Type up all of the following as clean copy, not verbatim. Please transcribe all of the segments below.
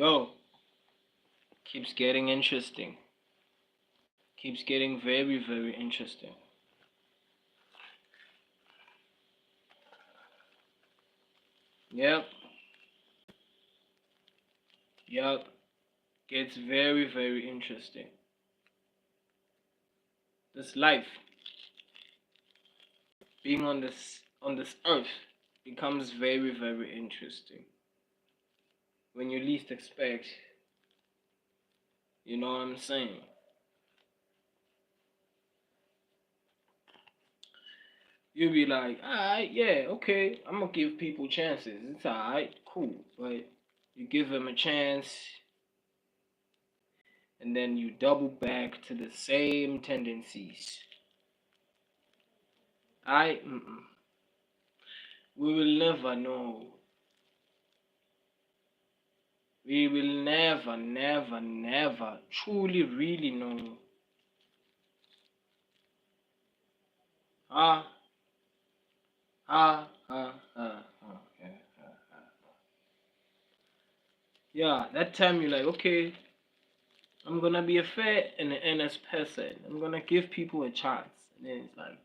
Yo, keeps getting interesting. Keeps getting very, very interesting. Yep, yep. Gets very, very interesting. This life, being on this earth, becomes very, very interesting. When you least expect, you know what I'm saying? You'll be like, alright, yeah, okay, I'm gonna give people chances. It's alright, cool. But you give them a chance, and then you double back to the same tendencies. We will never know. We will never, never, never truly, really know. Ah, yeah, yeah, that time you're like, okay, I'm gonna be a fair and an honest person. I'm gonna give people a chance. And then it's like,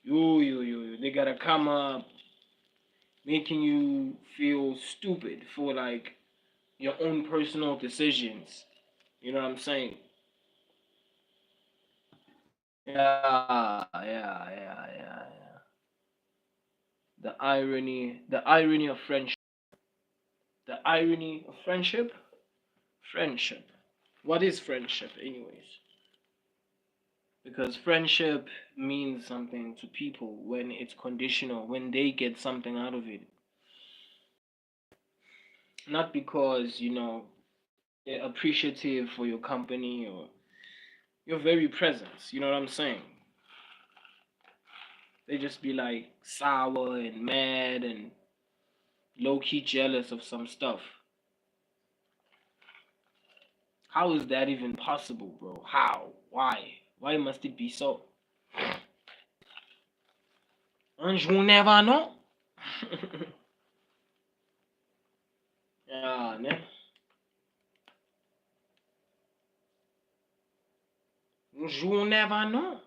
they gotta come up making you feel stupid for like your own personal decisions. You know what I'm saying? Yeah. The irony of friendship. The irony of friendship. Friendship. What is friendship, anyways? Because friendship means something to people when it's conditional, when they get something out of it. Not because, they're appreciative for your company or your very presence. You know what I'm saying? They just be like sour and mad and low key jealous of some stuff. How is that even possible, bro? How? Why? Why must it be so? Un jour never know. Yeah, ne? Un jour never know.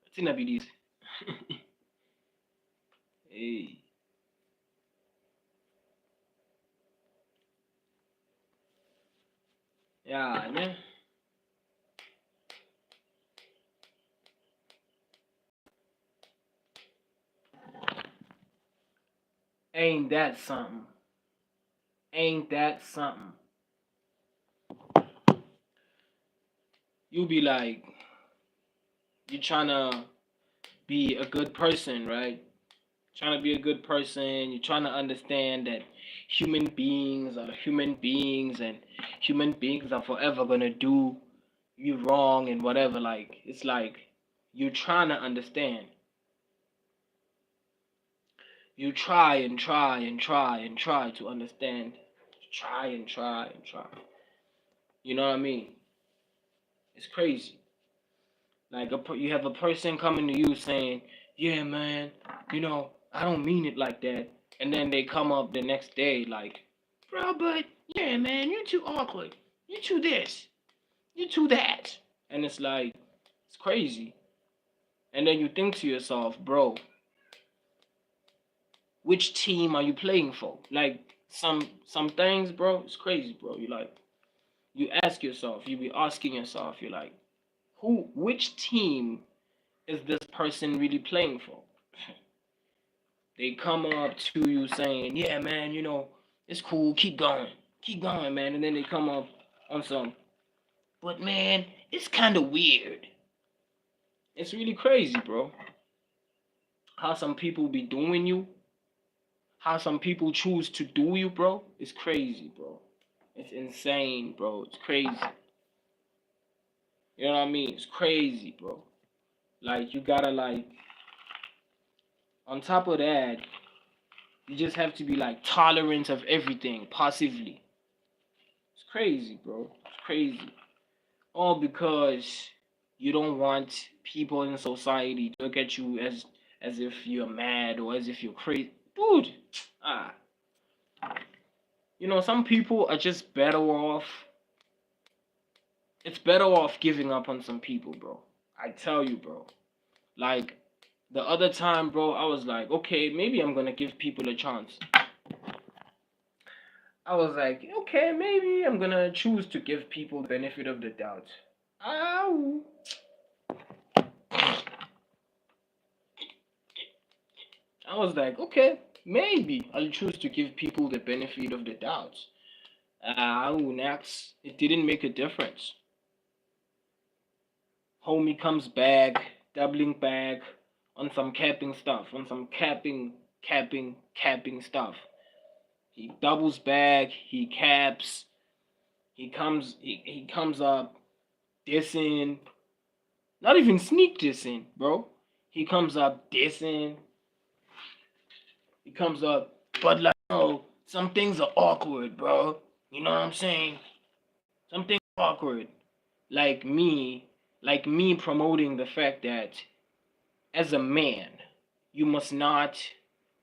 What's in be this? Hey. Yeah, ne? Ain't that something? Ain't that something? You be like, you trying to be a good person, right? Trying to be a good person. You're trying to understand that human beings are human beings and human beings are forever going to do you wrong and whatever. Like, it's like you're trying to understand. You try and try and try and try to understand. Try and try and try. You know what I mean? It's crazy. Like you have a person coming to you saying, "Yeah, man, I don't mean it like that," and then they come up the next day like, "Bro, but yeah, man, you're too awkward. You too this. You too that," and it's like, it's crazy. And then you think to yourself, "Bro, which team are you playing for?" Like some things, bro, it's crazy, bro. You ask yourself, you be asking yourself, you're like, which team is this person really playing for? They come up to you saying, "Yeah, man, it's cool. Keep going, man." And then they come up on some, "But man, it's kind of weird." It's really crazy, bro. How some people be doing you, how some people choose to do you, bro. It's crazy, bro. It's insane, bro. It's crazy. You know what I mean? It's crazy, bro. Like you gotta like, on top of that, you just have to be like tolerant of everything passively. It's crazy, bro. It's crazy. All because you don't want people in society to look at you as as if you're mad or as if you're crazy. Dude, ah, some people are just better off. It's better off giving up on some people, bro. I tell you, bro. Like, the other time, bro, I was like, okay, maybe I'm gonna give people a chance. I was like, okay, maybe I'm gonna choose to give people the benefit of the doubt. Ow. I was like, okay, maybe I'll choose to give people the benefit of the doubt. Next, it didn't make a difference. Homie comes back, doubling back on some capping stuff, on some capping stuff. He doubles back, he caps, he comes up dissing, not even sneak dissing, bro. He comes up dissing, he comes up, but like, oh, some things are awkward, bro. You know what I'm saying? Some things are awkward. Like me, like me promoting the fact that as a man, you must not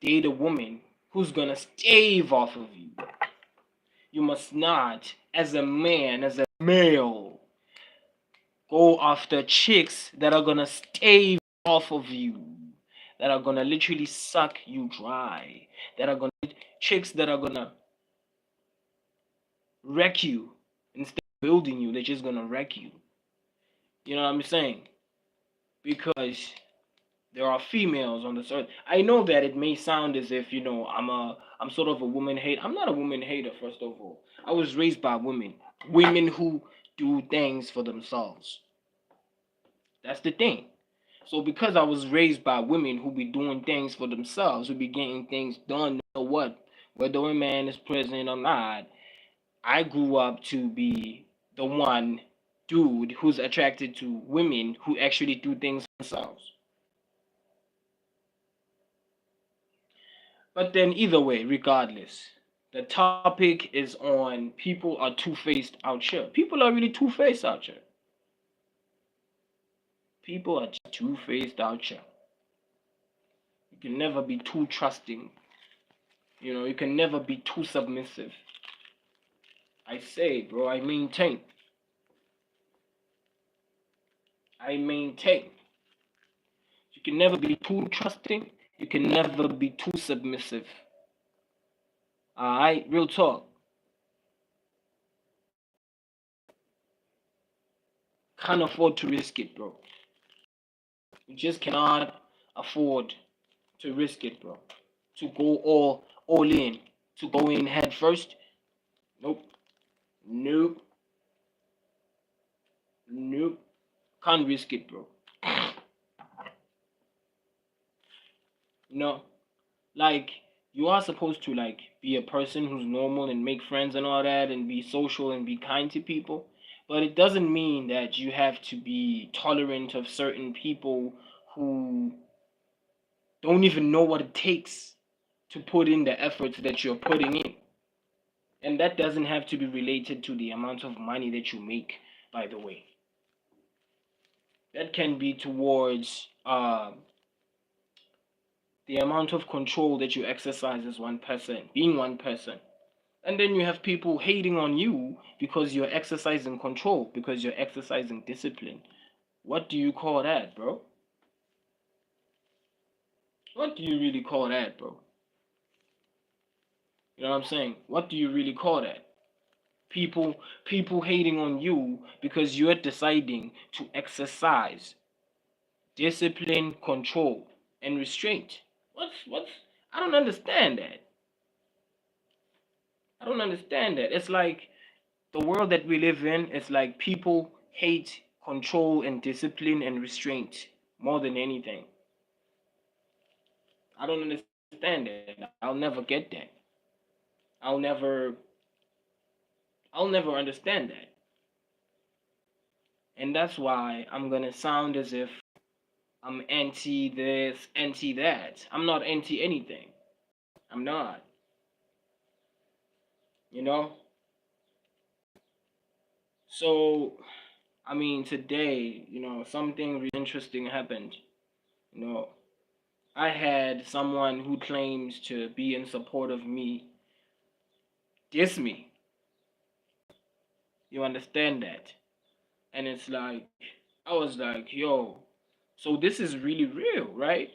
date a woman who's gonna stave off of you. You must not, as a man, as a male, go after chicks that are gonna stave off of you, that are gonna literally suck you dry, that are gonna chicks that are gonna wreck you instead of building you. They're just gonna wreck you. You know what I'm saying? Because there are females on this earth. I know that it may sound as if I'm sort of a woman hater. I'm not a woman hater. First of all, I was raised by women who do things for themselves. That's the thing. So because I was raised by women who be doing things for themselves, who be getting things done, no matter what, whether a man is present or not, I grew up to be the one dude who's attracted to women who actually do things for themselves. But then either way, regardless, the topic is on people are two-faced out here. People are really two-faced out here. People are two-faced out here. You can never be too trusting. You can never be too submissive. I say, bro, I maintain. You can never be too trusting. You can never be too submissive. Alright, real talk. Can't afford to risk it, bro. You just cannot afford to risk it, bro. To go all in. To go in head first. Nope. Nope. Nope. Can't risk it, bro. No. Like, you are supposed to like be a person who's normal and make friends and all that and be social and be kind to people. But it doesn't mean that you have to be tolerant of certain people who don't even know what it takes to put in the efforts that you're putting in. And that doesn't have to be related to the amount of money that you make, by the way. That can be towards the amount of control that you exercise as one person, being one person. And then you have people hating on you because you're exercising control, because you're exercising discipline. What do you call that, bro? What do you really call that, bro? You know what I'm saying? What do you really call that? People hating on you because you're deciding to exercise discipline, control, and restraint. What's I don't understand that. I don't understand that. It's like the world that we live in, it's like people hate control and discipline and restraint more than anything. I don't understand that. I'll never get that. I'll never I'll never understand that. And that's why I'm gonna sound as if I'm anti this, anti that. I'm not anti anything. I'm not. You know? So, I mean, today, something really interesting happened. You know, I had someone who claims to be in support of me diss me. You understand that? And it's like, I was like, yo, so this is really real, right?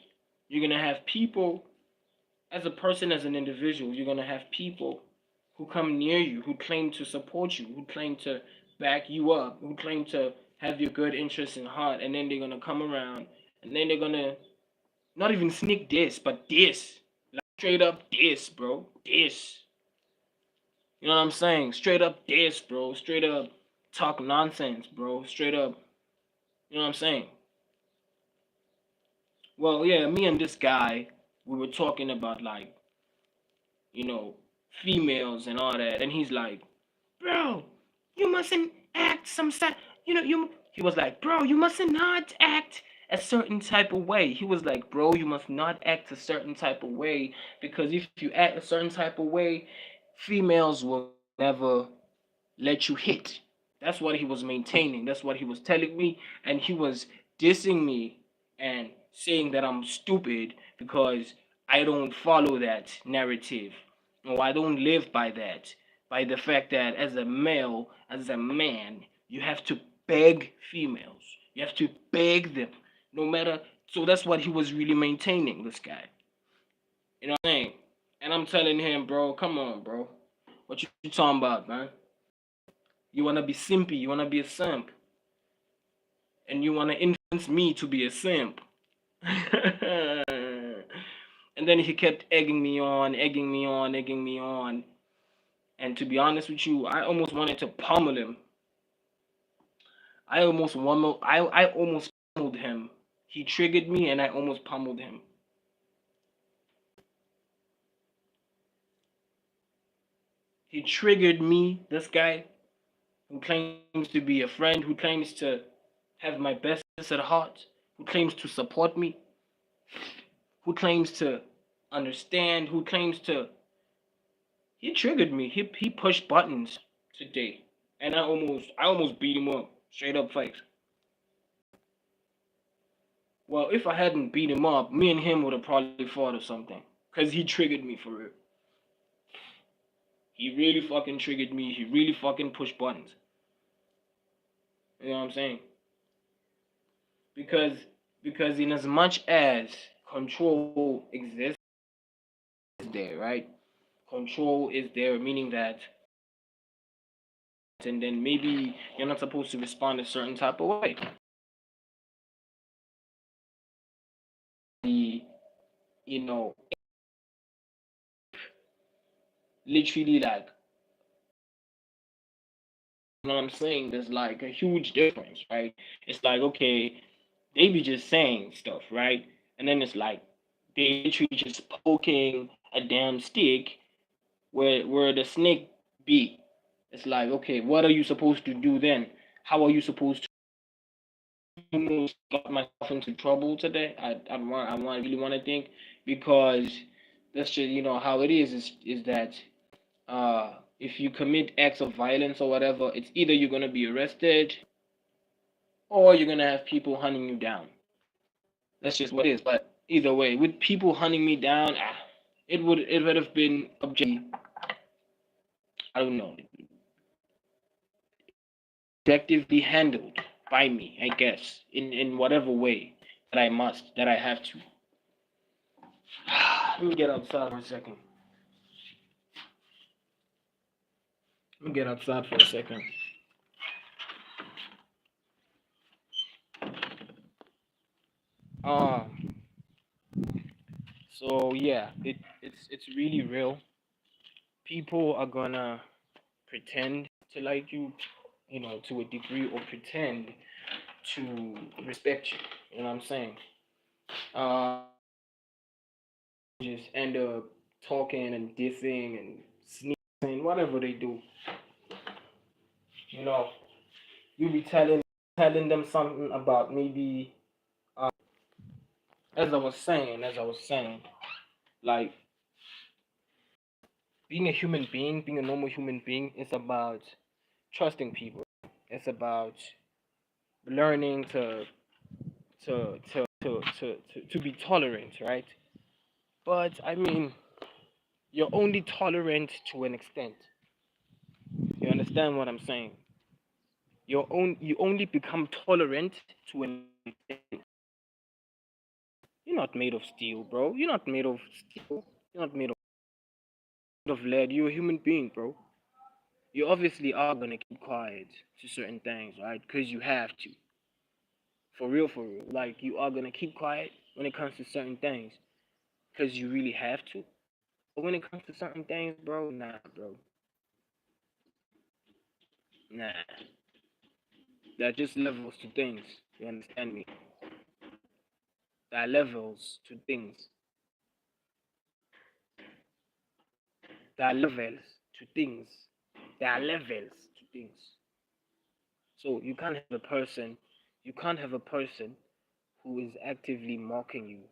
You're gonna have people, as a person, as an individual, you're gonna have people who come near you, who claim to support you, who claim to back you up, who claim to have your good interests in heart, and then they're gonna come around, and then they're gonna not even sneak diss, but diss, like straight up diss, bro, diss. You know what I'm saying? Straight up diss, bro. Straight up talk nonsense, bro. Straight up, you know what I'm saying? Well, yeah, me and this guy, we were talking about like, you know, females and all that, and he's like, bro, you mustn't act some side, you know, you. He was like, bro, you mustn't not act a certain type of way. He was like, bro, you must not act a certain type of way because if you act a certain type of way, females will never let you hit. That's what he was maintaining. That's what he was telling me. And he was dissing me and saying that I'm stupid because I don't follow that narrative. Or I don't live by that. By the fact that as a male, as a man, you have to beg females. You have to beg them. No matter. So that's what he was really maintaining, this guy. You know what I'm saying? And I'm telling him, bro, come on, bro. What you talking about, man? You wanna be simpy, you wanna be a simp, and you wanna influence me to be a simp. And then he kept egging me on, egging me on, egging me on. And to be honest with you, I almost wanted to pummel him. I almost pummeled him. He triggered me and I almost pummeled him. He triggered me, this guy who claims to be a friend, who claims to have my best at heart, who claims to support me, who claims to understand, who claims to. He triggered me. He pushed buttons today, and I almost beat him up, straight up fight. Well, if I hadn't beat him up, me and him would have probably fought or something, cause he triggered me for real. He really fucking triggered me. He really fucking pushed buttons. You know what I'm saying? Because because in as much as control exists there, right? Control is there, meaning that, and then maybe you're not supposed to respond a certain type of way. The you know literally like you know what I'm saying. There's like a huge difference, right? It's like okay, they be just saying stuff, right? And then it's like they literally just poking a damn stick where the snake be. It's like okay, what are you supposed to do then? How are you supposed to almost got myself into trouble today? I really want to think because that's just how it is that if you commit acts of violence or whatever, it's either you're gonna be arrested or you're gonna have people hunting you down. That's just what it is. But either way, with people hunting me down, it would have been objectively, I don't know, objectively handled by me, I guess, in whatever way that I have to. Let me get outside for a second. Let me get outside for a second. Um. So yeah, it's really real. People are gonna pretend to like you, to a degree, or pretend to respect you. You know what I'm saying? Uh, just end up talking and dissing and sneezing, whatever they do. You know, you be telling them something about maybe, as I was saying, like being a human being, being a normal human being, is about trusting people. It's about learning to to be tolerant, right? But I mean, you're only tolerant to an extent. You understand what I'm saying? You only become tolerant to an extent. You're not made of steel, bro. You're not made of steel. You're not made of lead. You're a human being, bro. You obviously are gonna keep quiet to certain things, right? Because you have to. For real, for real. Like you are gonna keep quiet when it comes to certain things, because you really have to. But when it comes to certain things, bro, nah, bro, nah. There are just levels to things. You understand me? There are levels to things. There are levels to things. There are levels to things. So you can't have a person who is actively mocking you,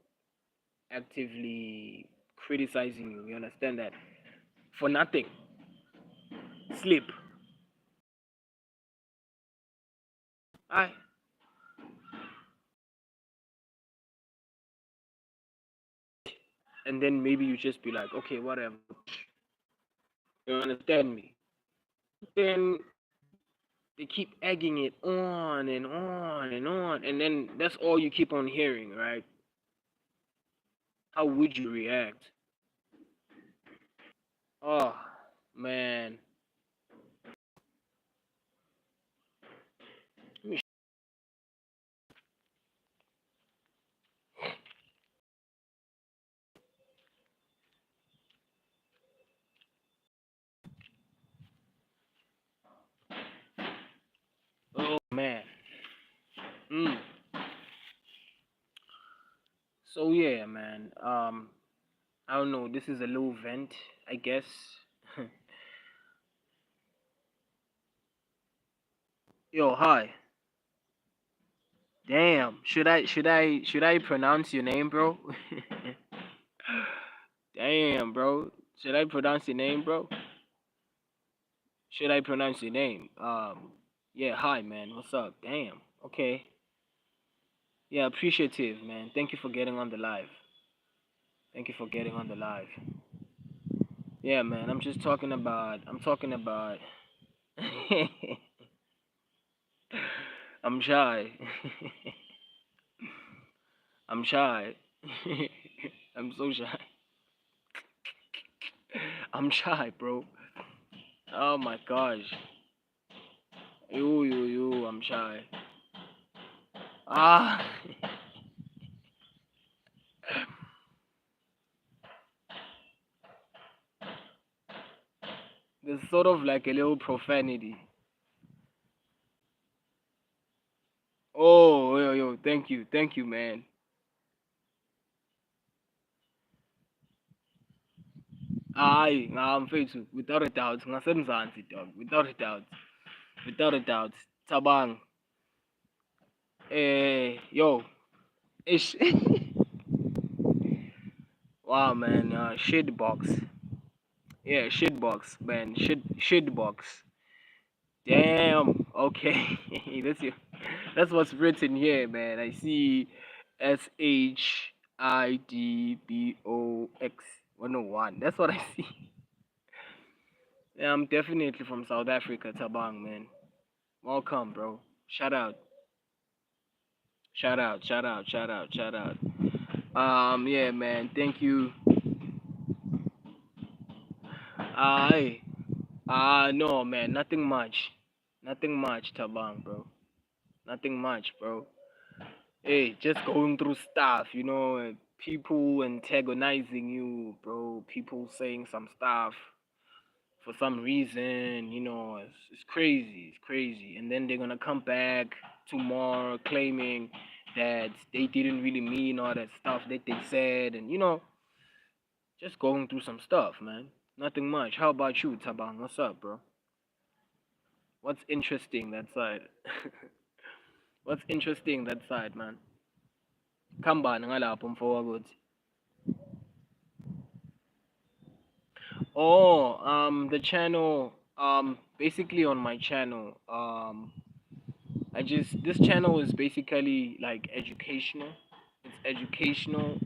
actively criticizing you. You understand that? For nothing. Sleep. I and then maybe you just be like, okay, whatever. You understand me? Then they keep egging it on and on and on, and then that's all you keep on hearing, right? How would you react? Oh man. Oh man. Mm. So yeah, man. I don't know. This is a low vent, I guess. Yo, hi. Damn. Should I pronounce your name, bro? Damn, bro. Should I pronounce your name, bro? Should I pronounce your name? Yeah. Hi, man. What's up? Damn. Okay. Yeah. Appreciative, man. Thank you for getting on the live. Thank you for getting on the live. Yeah, man. I'm just talking about. I'm talking about. I'm shy. I'm shy. I'm so shy. I'm shy, bro. Oh my gosh. You. I'm shy. Ah. There's sort of like a little profanity. Oh, yo. Thank you, man. I'm faithful. Without a doubt. Ngasemzansi, dog. Without a doubt. Without a doubt. Tabang. Yo. Ish. Wow, man. Shit box. Yeah, shit box, man. Shit box. Damn. Okay. that's your, that's what's written here, man. I see SHIDBOX 101. That's what I see. Yeah, I'm definitely from South Africa, Tabang, man. Welcome, bro. Shout out. Shout out. Yeah, man. Thank you. I no, man. Nothing much. Nothing much, Tabang, bro. Nothing much, bro. Hey, just going through stuff, people antagonizing you, bro. People saying some stuff for some reason, it's crazy, it's crazy. And then they're gonna come back tomorrow claiming that they didn't really mean all that stuff that they said, and just going through some stuff, man. Nothing much. How about you, Tabang? What's up, bro? What's interesting that side? What's interesting that side, man? Kambani ngalapho mfowethu. Oh, the channel, basically on my channel, this channel is basically like educational. educational,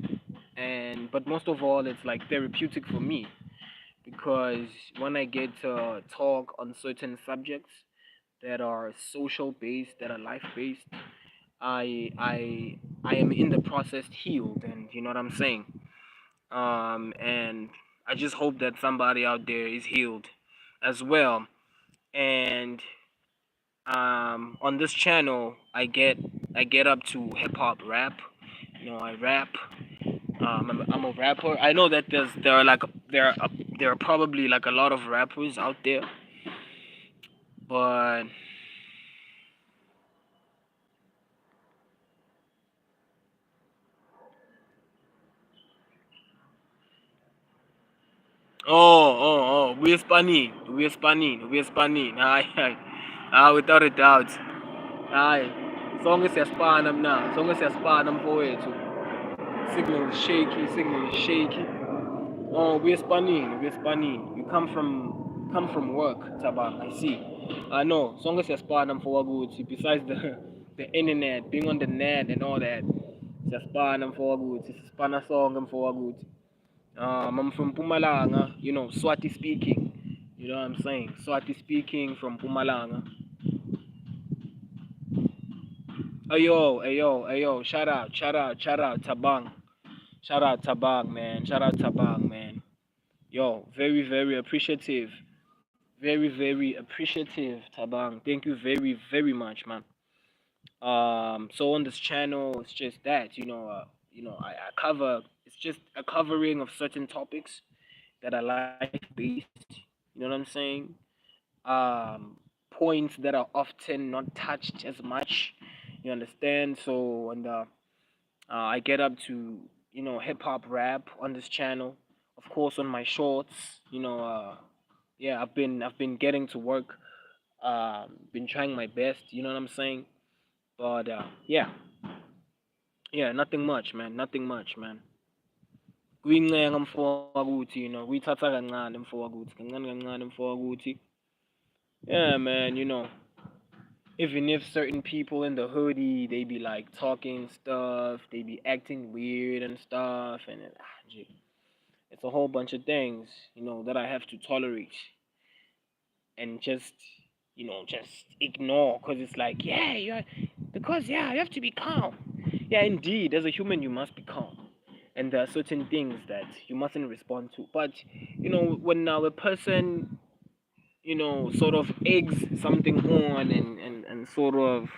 and but most of all, it's like therapeutic for me because when I get to talk on certain subjects that are social based, that are life based, I I I am in the process healed, and you know what I'm saying. And I just hope that somebody out there is healed as well. And on this channel, I get up to hip hop rap. You know, I rap. I'm a rapper. I know that there are probably like a lot of rappers out there, but we're spanning. Aye, without a doubt. Aye, songe siyaspana mna, songe siyaspana mfowethu. Signal is shaky, signal is shaky. Oh, we're spanning. You come from work, Tabang. I see. I know. Songe siyaspana mfowethu. Besides the internet, being on the net and all that, siyaspana mfowethu. Siyaspana songe mfowethu. I'm from Pumalanga, you know, Swati speaking. You know what I'm saying? Swati speaking from Pumalanga. Ayo, shout out, Tabang. Shout out Tabang, man. Shout out Tabang, man. Yo, very, very appreciative. Very, very appreciative, Tabang. Thank you very, very much, man. So on this channel, it's just that, I cover. It's just a covering of certain topics that are life based. You know what I'm saying? um, Points that are often not touched as much. You understand? So, and I get up to hip hop rap on this channel, of course on my shorts. Yeah, I've been getting to work. Been trying my best. You know what I'm saying? But yeah, yeah, nothing much, man. Nothing much, man. Kuyincenga mfowethu, kuyithatha kancane mfowethu, kancane kancane mfowethu. Yeah, man. Even if certain people in the hoodie they be like talking stuff, they be acting weird and stuff, and it's a whole bunch of things that I have to tolerate and just ignore because it's like yeah, you have to be calm. Yeah, indeed, as a human you must be calm, and there are certain things that you mustn't respond to. But when now a person sort of eggs something on and sort of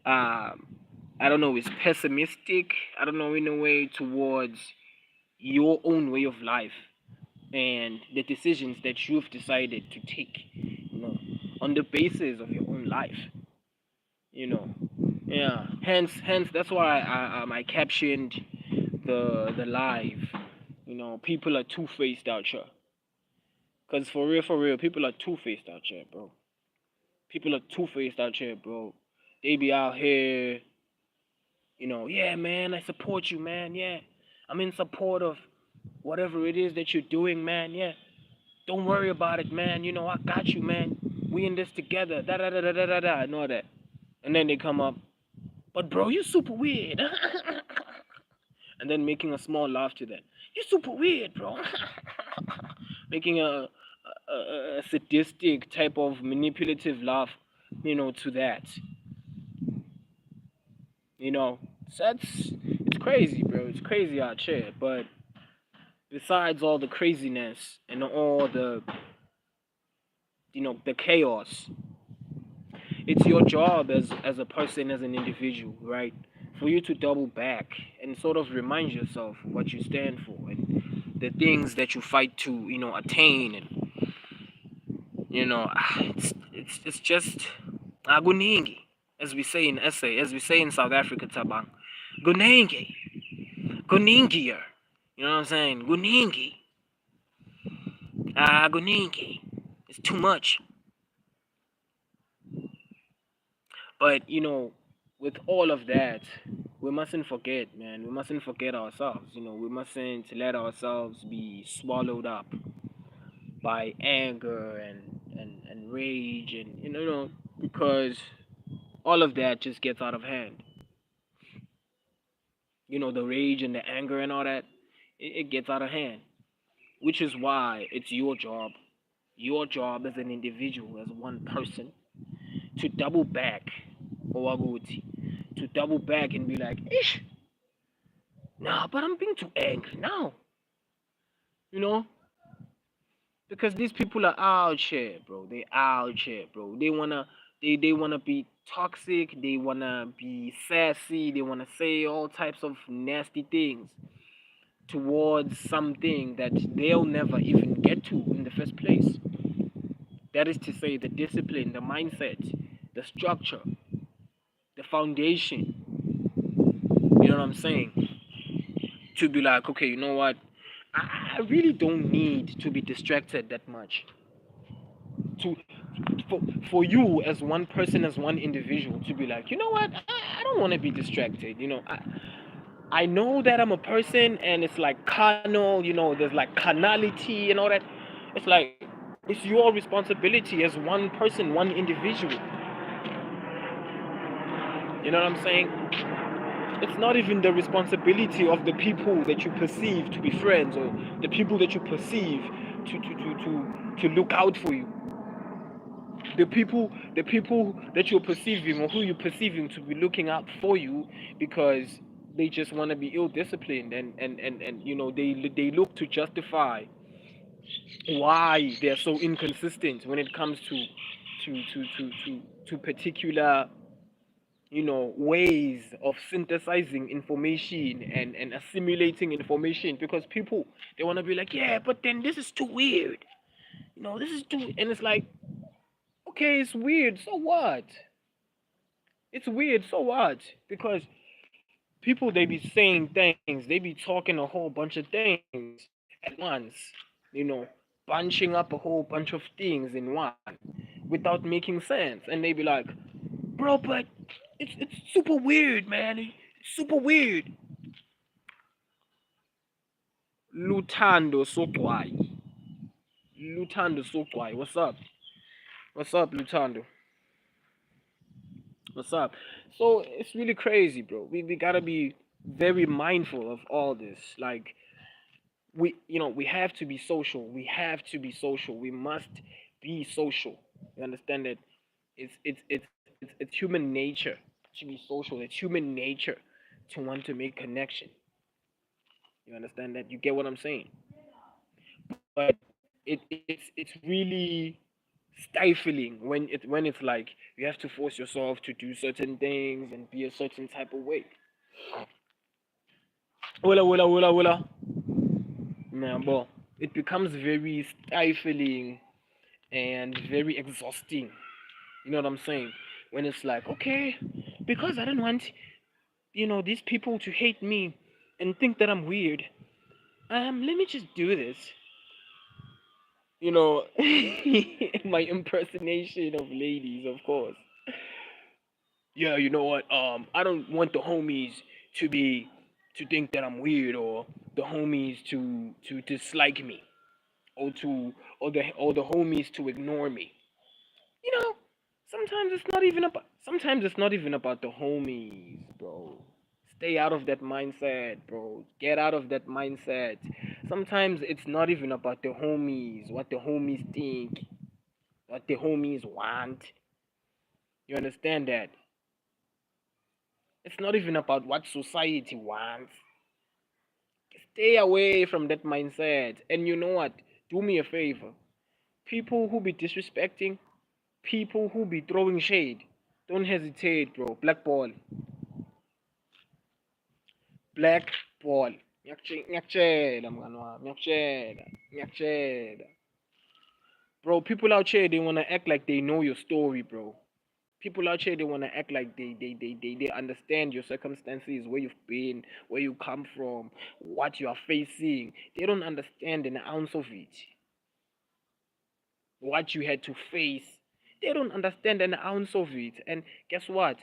um I don't know, is pessimistic, I don't know, in a way towards your own way of life and the decisions that you've decided to take, on the basis of your own life, you know. Yeah. Hence, that's why I captioned the live. People are two faced out here. Cause for real, people are two faced out here, bro. People are two faced out here, bro. They be out here, yeah, man, I support you, man. Yeah, I'm in support of whatever it is that you're doing, man. Yeah, don't worry about it, man. I got you, man. We in this together. Da da da da da da da. And all that. And then they come up, but bro, you super weird. And then making a small laugh to that. You super weird, bro. Making a sadistic type of manipulative laugh, to that. You know, so it's crazy, bro. It's crazy out here. But besides all the craziness and all the chaos, it's your job as a person, as an individual, right? For you to double back and sort of remind yourself what you stand for and the things that you fight to, attain. And it's just guningi, as we say in essay, as we say in South Africa, Tabang. Guningi. Guningier. You know what I'm saying? Guningi. Guningi. It's too much. But with all of that, we mustn't forget, man. We mustn't forget ourselves. We mustn't let ourselves be swallowed up by anger and rage and because all of that just gets out of hand. the rage and the anger and all that, it gets out of hand. Which is why it's your job as an individual, as one person, to double back, Owaguti, to double back and be like, ish, nah, but I'm being too angry now, you know? Because these people are out here, bro. They out here, bro. They wanna be toxic, they wanna be sassy, they wanna say all types of nasty things towards something that they'll never even get to in the first place. That is to say, the discipline, the mindset, the structure, the foundation. You know what I'm saying? To be like, okay, you know what? I really don't need to be distracted that much. To for you as one person, as one individual, to be like, you know what? I don't want to be distracted. I know that I'm a person, and it's like carnal. There's like carnality and all that. It's like it's your responsibility as one person, one individual. You know what I'm saying? It's not even the responsibility of the people that you perceive to be friends, or the people that you perceive to look out for you. The people that you're perceiving, or who you're perceiving to be looking out for you, because they just want to be ill disciplined, and they look to justify why they're so inconsistent when it comes to particular ways of synthesizing information and assimilating information, because people, they want to be like, yeah, but then this is too weird, this is too, and it's like, okay, it's weird, so what? It's weird, so what? Because people, they be saying things, they be talking a whole bunch of things at once, you know bunching up a whole bunch of things in one without making sense, and they be like, bro, but it's super weird, man. It's super weird. Lutando Sokwayi. Lutando Sokwayi. What's up? What's up, Lutando? What's up? So it's really crazy, bro. We gotta be very mindful of all this. Like, we have to be social. We have to be social. We must be social. You understand that? It's human nature to be social. It's human nature to want to make connection. You understand that? You get what I'm saying? But it's really stifling when it's like you have to force yourself to do certain things and be a certain type of way. Willa willa willa willa. Nah, but it becomes very stifling and very exhausting. You know what I'm saying? When it's like, okay, because I don't want these people to hate me and think that I'm weird. Let me just do this. You know, my impersonation of ladies, of course. Yeah, you know what? I don't want the homies to be to think that I'm weird, or the homies to dislike me, or the homies to ignore me. You know, sometimes it's not even about the homies, bro. Stay out of that mindset, bro. Get out of that mindset. Sometimes it's not even about the homies, what the homies think, what the homies want. You understand that? It's not even about what society wants. Stay away from that mindset. And you know what? Do me a favor. People who be disrespecting, people who be throwing shade, don't hesitate, bro. Black ball. Black ball. Ngiyakutshela mngani wami, ngiyakutshela, ngiyakutshela. Bro, people out here, they wanna act like they know your story, bro. People out here, they wanna act like they understand your circumstances, where you've been, where you come from, what you are facing. They don't understand an ounce of it. What you had to face. They don't understand an ounce of it. And guess what?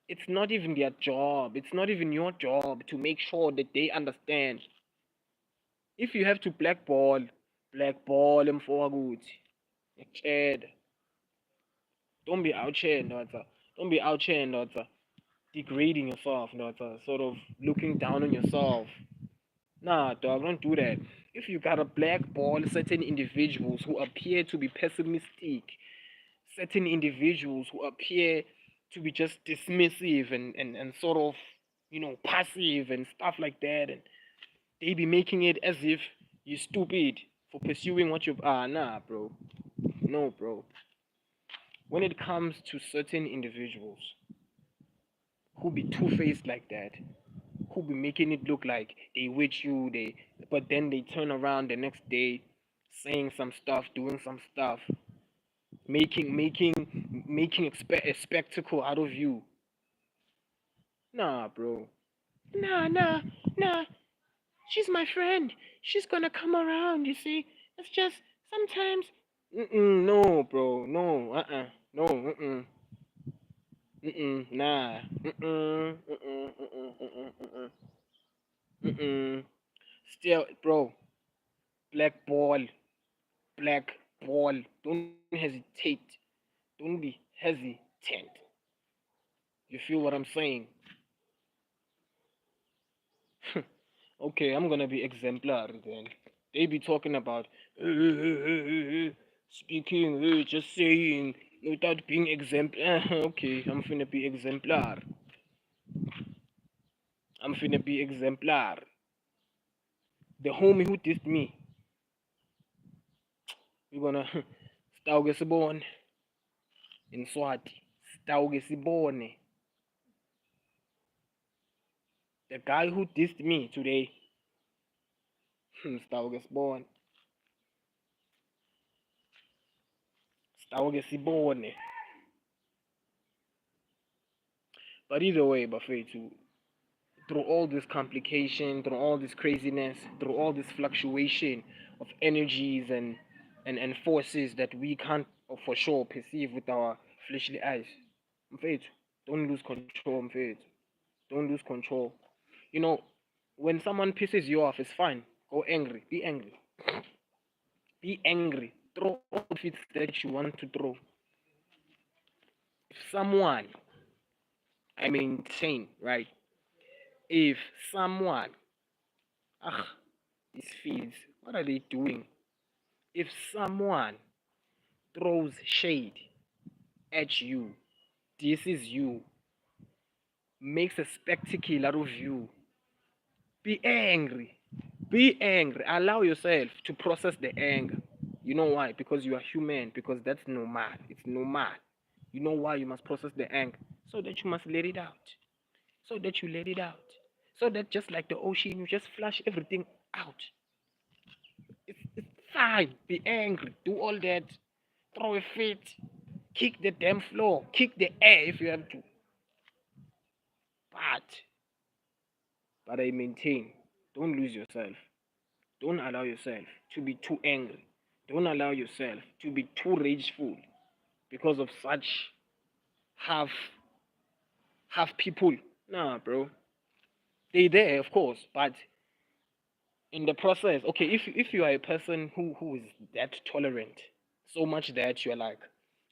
It's not even their job. It's not even your job to make sure that they understand. If you have to blackball mfowethu. Ngiyakutshela. Don't be out here, Ndoda. Don't be out here, Ndoda. degrading yourself, not sort of looking down on yourself. Nah, dog, don't do that. If you gotta blackball certain individuals who appear to be pessimistic, certain individuals who appear to be just dismissive and sort of, passive and stuff like that, and they be making it as if you're stupid for pursuing what you've nah, bro. No, bro. When it comes to certain individuals who be two-faced like that, who be making it look like they with you, but then they turn around the next day saying some stuff, doing some stuff, making a spectacle out of you. Nah, bro. Nah. She's my friend. She's gonna come around. You see, it's just sometimes. No, bro. No. No. Nah. Still, bro. Black ball. Black ball. Don't hesitate. Don't be hesitant. You feel what I'm saying? Okay, I'm gonna be exemplary then. They be talking about speaking, just saying without being exemplar. Okay, I'm finna be exemplar. I'm finna be exemplar. The homie who dissed me, we're gonna Stauge Sibone in Swati. Stauge Sibone. The guy who dissed me today, Stauge Sibone. Stauge Sibone. But either way, Buffet, through all this complication, through all this craziness, through all this fluctuation of energies and forces that we can't for sure perceive with our fleshly eyes. Mfethu, don't lose control, Mfethu. Don't lose control. You know, when someone pisses you off, it's fine. Go angry. Be angry. Be angry. Throw all the fits that you want to throw. If someone, I maintain, right? If someone, these feeds, what are they doing? If someone throws shade at you, disses you, makes a spectacle out of you, be angry. Be angry. Allow yourself to process the anger. You know why? Because you are human. Because that's normal. It's normal. You know why you must process the anger? So that you must let it out. So that you let it out. So that just like the ocean, you just flush everything out. It's fine. Be angry. Do all that. Throw a fit. Kick the damn floor. Kick the air if you have to. But I maintain, don't lose yourself. Don't allow yourself to be too angry. Don't allow yourself to be too rageful because of such half people. Nah, bro. They there, of course, but in the process, okay, if you are a person who is that tolerant, so much that you're like,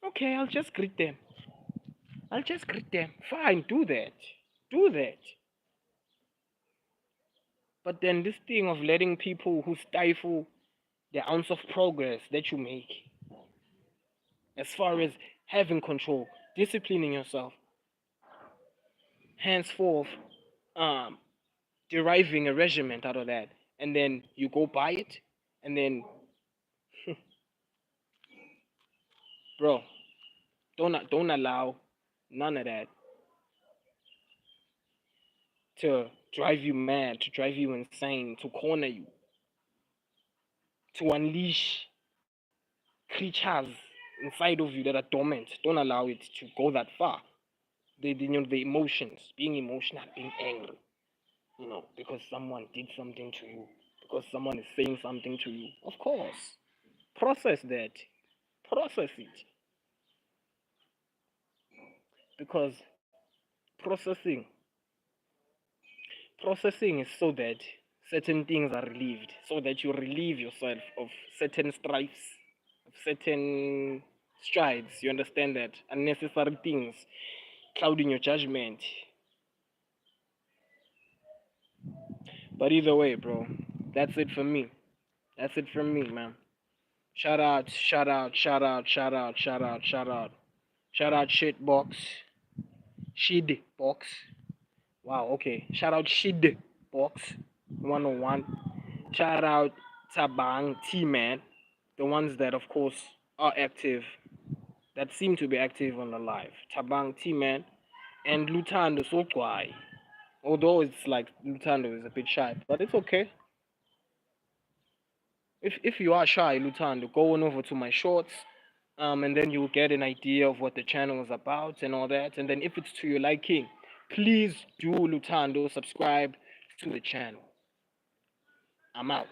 okay, I'll just greet them. I'll just greet them. Fine, do that. Do that. But then this thing of letting people who stifle the ounce of progress that you make, as far as having control, disciplining yourself, henceforth, um, deriving a regiment out of that, and then you go buy it, and then, bro, don't allow none of that to drive you mad, to drive you insane, to corner you, to unleash creatures inside of you that are dormant. Don't allow it to go that far. The emotions, being emotional, being angry, because someone did something to you, because someone is saying something to you. Of course, process that, process it, because processing, processing is so that certain things are relieved, so that you relieve yourself of certain strifes, of certain strides. You understand that unnecessary things clouding your judgment. But either way, bro, that's it for me. That's it from me, man. Shout out, shout out, shout out, shout out, shout out, shout out. Shout out Shitbox. Shidbox. Wow, okay. Shout out Shidbox 101. Shout out Tabang T-Man. The ones that, of course, are active, that seem to be active on the live. Tabang T-Man and Lutando Sokwai. Although it's like Lutando is a bit shy, but it's okay. If you are shy, Lutando, go on over to my shorts, and then you'll get an idea of what the channel is about and all that. And then if it's to your liking, please do Lutando subscribe to the channel. I'm out.